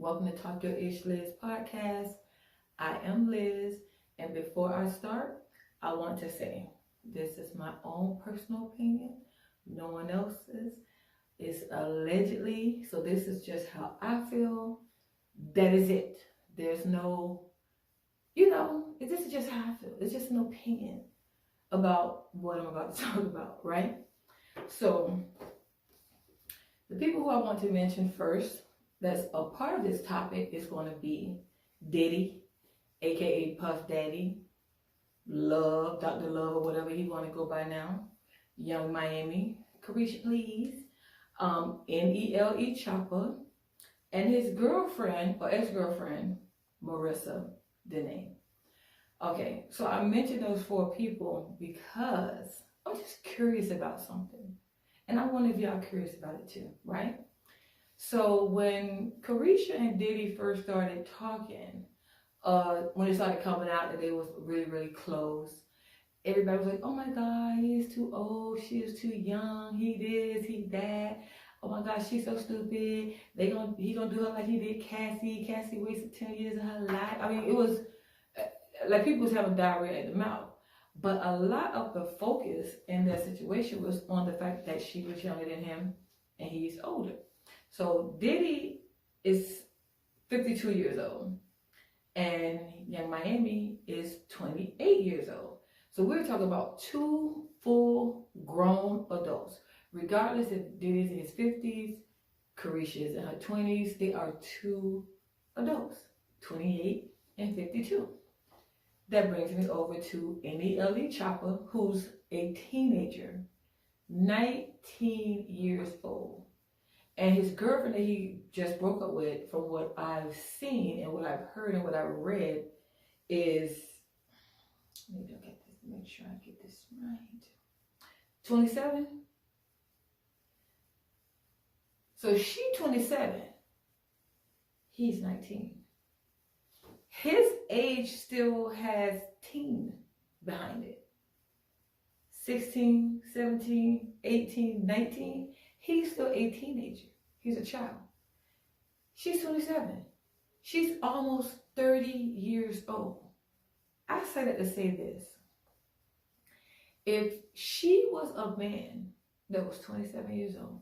Welcome to Talk Your Ish Liz podcast. I am Liz, and before I start, I want to say this is my own personal opinion, no one else's. It's allegedly, so this is just how I feel. That is it. There's no, this is just how I feel. It's just an opinion about what I'm about to talk about, right? So, the people who I want to mention first, that's a part of this topic, is going to be Diddy, aka Puff Daddy, Love, Dr. Love, or whatever he want to go by now, Yung Miami, Carisha Please, NLE Choppa, and his girlfriend or ex-girlfriend, Marissa Denae. Okay, so I mentioned those four people because I'm just curious about something. And I wonder if y'all curious about it too, right? So when Carisha and Diddy first started talking, when it started coming out that they was really, really close, everybody was like, oh my God, he is too old, she is too young, he this, he that. Oh my God, she's so stupid. He gonna do her like he did Cassie. Cassie wasted 10 years of her life. I mean, it was like people was having diarrhea at the mouth. But a lot of the focus in that situation was on the fact that she was younger than him and he's older. So Diddy is 52 years old and Yung Miami is 28 years old. So we're talking about two full grown adults. Regardless if Diddy's in his 50s, Carisha is in her 20s, they are two adults, 28 and 52. That brings me over to NLE Choppa, who's a teenager, 19 years old. And his girlfriend that he just broke up with, from what I've seen and what I've heard and what I've read, is, maybe I'll get this, make sure I get this right, 27? So she's 27, he's 19. His age still has teen behind it. 16, 17, 18, 19. He's still a teenager. He's a child. She's 27. She's almost 30 years old. I say that to say this. If she was a man that was 27 years old,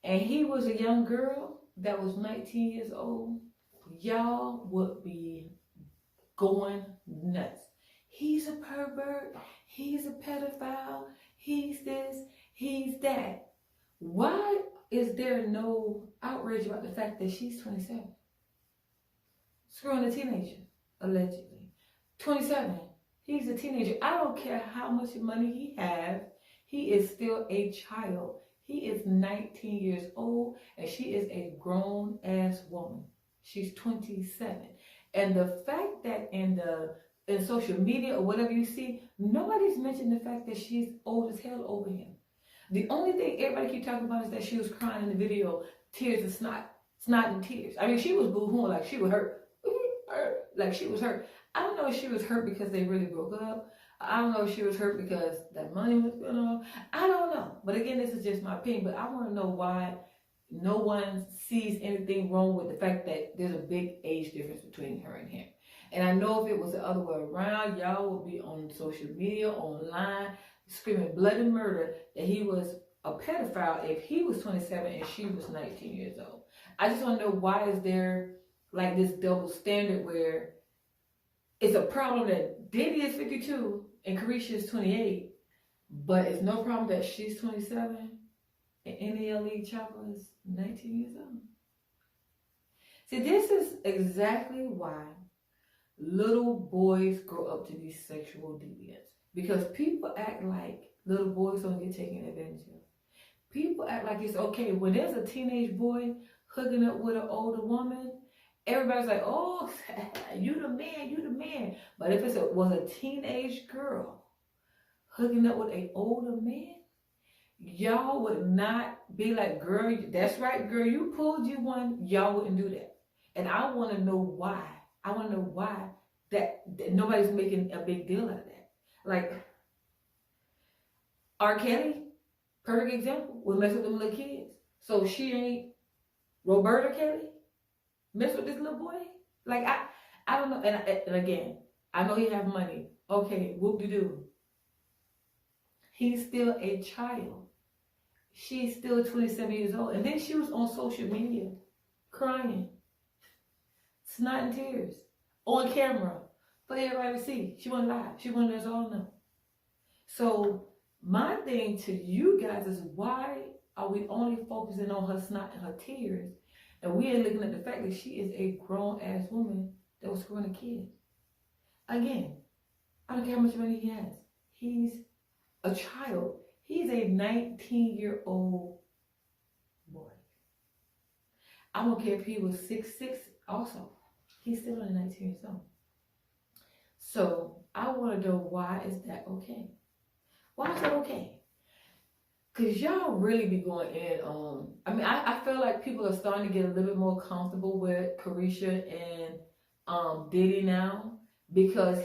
and he was a young girl that was 19 years old, y'all would be going nuts. He's a pervert. He's a pedophile. He's this. He's that. Why is there no outrage about the fact that she's 27? Screwing a teenager, allegedly. 27. He's a teenager. I don't care how much money he has. He is still a child. He is 19 years old and she is a grown-ass woman. She's 27. And the fact that in social media or whatever you see, nobody's mentioned the fact that she's old as hell over him. The only thing everybody keep talking about is that she was crying in the video, tears of snot and tears. I mean, she was boo-hooing like she was hurt. Like she was hurt. I don't know if she was hurt because they really broke up. I don't know if she was hurt because that money was going on. I don't know. But again, this is just my opinion. But I want to know why no one sees anything wrong with the fact that there's a big age difference between her and him. And I know if it was the other way around, y'all would be on social media, online, screaming blood and murder that he was a pedophile if he was 27 and she was 19 years old. I just want to know, why is there like this double standard where it's a problem that Diddy is 52 and Carisha is 28, but it's no problem that she's 27 and NLE Choppa is 19 years old. See, this is exactly why little boys grow up to be sexual deviants. Because people act like little boys don't get taken advantage of. People act like it's okay. When there's a teenage boy hooking up with an older woman, everybody's like, oh, you the man, you the man. But if it was a teenage girl hooking up with an older man, y'all would not be like, girl, that's right, girl, you pulled you one. Y'all wouldn't do that. And I want to know why. I want to know why that nobody's making a big deal out of that. Like, R. Kelly, perfect example, would mess with them little kids. So she ain't Roberta Kelly. Mess with this little boy? Like, I don't know. And again, I know he have money. Okay, whoop-de-doo. He's still a child. She's still 27 years old. And then she was on social media crying, snot and tears, on camera for everybody to see. She wasn't live. She wanted us all to know. So my thing to you guys is, why are we only focusing on her snot and her tears, and we ain't looking at the fact that she is a grown-ass woman that was screwing a kid? Again, I don't care how much money he has. He's a child. He's a 19-year-old boy. I don't care if he was 6'6" also. He's still only 19 years old. So I want to know, why is that okay? Why is that okay? Because y'all really be going in on, I feel like people are starting to get a little bit more comfortable with Carisha and Diddy now, because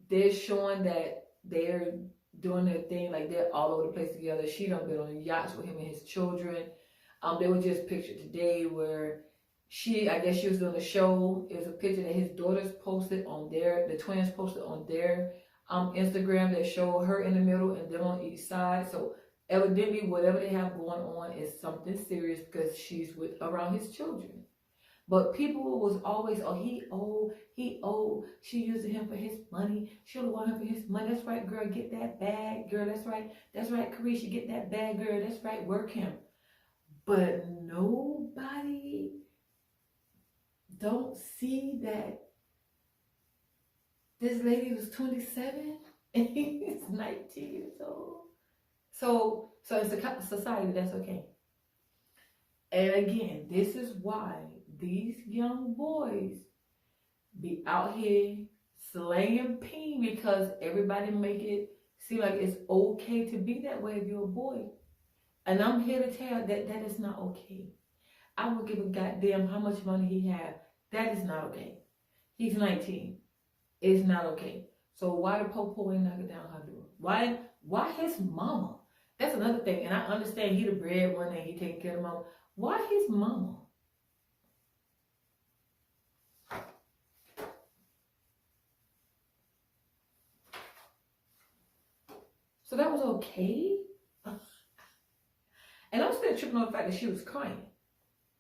they're showing that they're doing their thing, like they're all over the place together. She done been on yachts with him and his children. There was just a picture today where I guess she was doing a show. It was a picture that his daughters posted on the twins posted on their Instagram, that showed her in the middle and them on each side. So evidently whatever they have going on is something serious, because she's around his children. But people was always, oh, he old, she using him for his money, she don't want him for his money. That's right, girl, get that bag, girl, that's right, Carisha, get that bag, girl, that's right, work him. But nobody don't see that this lady was 27 and he's 19 years old. So it's a society that's okay. And again, this is why these young boys be out here slaying peen, because everybody make it seem like it's okay to be that way if you're a boy. And I'm here to tell that that is not okay. I would give a goddamn how much money he have. That is not okay. He's 19. It's not okay. So why the popo ain't knocking down her door? Why his mama? That's another thing. And I understand he the breadwinner and he taking care of mama. Why his mama? So that was okay? And I'm still tripping on the fact that she was crying,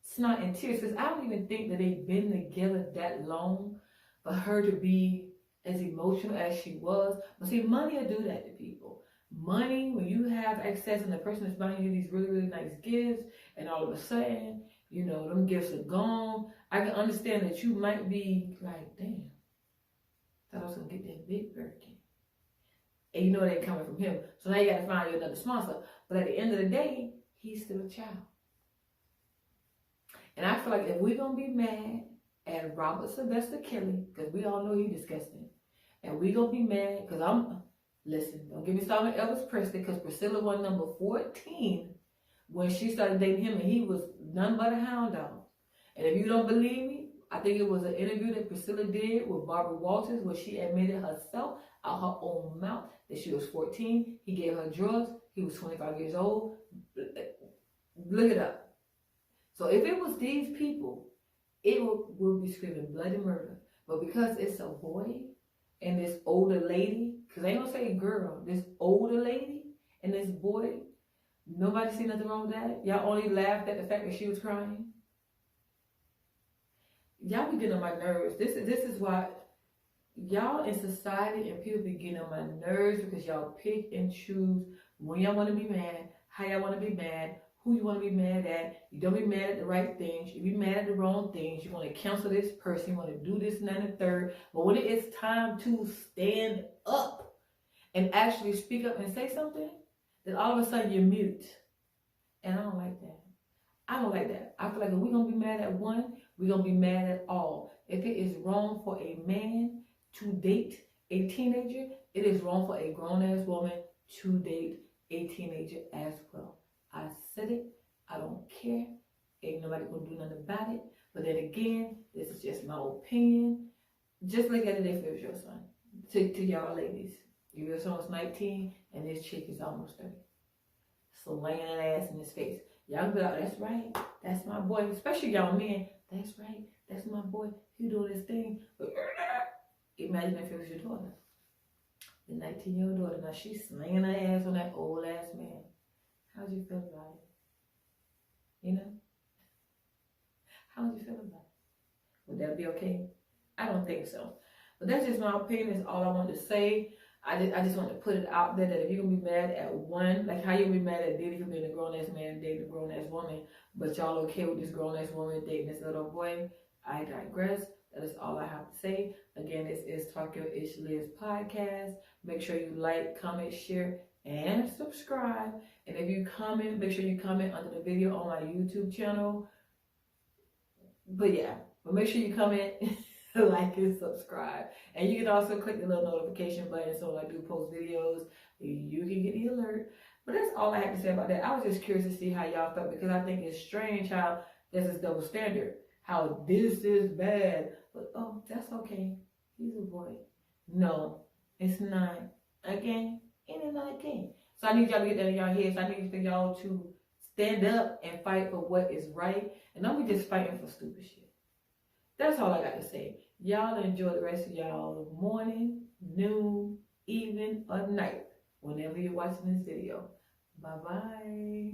snot and tears, because I don't even think that they've been together that long for her to be as emotional as she was. But see, money will do that to people. Money, when you have access and the person is buying you these really, really nice gifts, and all of a sudden, you know, them gifts are gone, I can understand that you might be like, damn, thought I was going to get that big Birkin. And you know it ain't coming from him. So now you got to find you another sponsor. But at the end of the day, he's still a child. And I feel like if we're going to be mad at Robert Sylvester Kelly, because we all know he's disgusting, and we're going to be mad, because listen, don't get me started with Elvis Presley, because Priscilla was number 14 when she started dating him, and he was none but a hound dog. And if you don't believe me, I think it was an interview that Priscilla did with Barbara Walters, where she admitted herself out her own mouth that she was 14. He gave her drugs. He was 25 years old. Look it up. So if it was these people, it would be screaming bloody murder. But because it's a boy and this older lady, because I ain't gonna say girl, this older lady and this boy, nobody see nothing wrong with that. Y'all only laughed at the fact that she was crying. Y'all be getting on my nerves. This is why y'all in society and people be getting on my nerves, because y'all pick and choose when y'all want to be mad, how y'all want to be mad, who you want to be mad at. You don't be mad at the right things. You be mad at the wrong things. You want to cancel this person. You want to do this and that and the third. But when it is time to stand up and actually speak up and say something, then all of a sudden you're mute. And I don't like that. I don't like that. I feel like if we're going to be mad at one, we're going to be mad at all. If it is wrong for a man to date a teenager, it is wrong for a grown-ass woman to date a teenager as well. I said it. I don't care. Ain't nobody going to do nothing about it. But then again, this is just my opinion. Just look at it if it was your son. To y'all ladies. If your son was 19 and this chick is almost 30. Slaying that ass in his face. Y'all be like, that's right. That's my boy. Especially y'all men. That's right. That's my boy. He doing his thing. But imagine if it was your daughter. The 19-year-old daughter. Now she's slinging her ass on that old ass man. How'd you feel about it? You know? How'd you feel about it? Would that be okay? I don't think so. But that's just my opinion. That's all I want to say. I just want to put it out there that if you're going to be mad at one, like how you gonna be mad at Diddy for being a grown-ass man and dating a grown-ass woman, but y'all okay with this grown-ass woman dating this little boy, I digress. That is all I have to say. Again, this is Talk Your Ish Liz podcast. Make sure you like, comment, share, and subscribe. And if you comment, make sure you comment under the video on my YouTube channel. But yeah, but make sure you comment, like, and subscribe. And you can also click the little notification button so when I do post videos, you can get the alert. But that's all I have to say about that. I was just curious to see how y'all felt because I think it's strange how this is double standard. How this is bad. But oh, that's okay. He's a boy. No, it's not. Again, it is not again. So I need y'all to get that in y'all heads. So I need for y'all to stand up and fight for what is right. And don't be just fighting for stupid shit. That's all I got to say. Y'all enjoy the rest of y'all morning, noon, evening, or night, whenever you're watching this video. Bye-bye.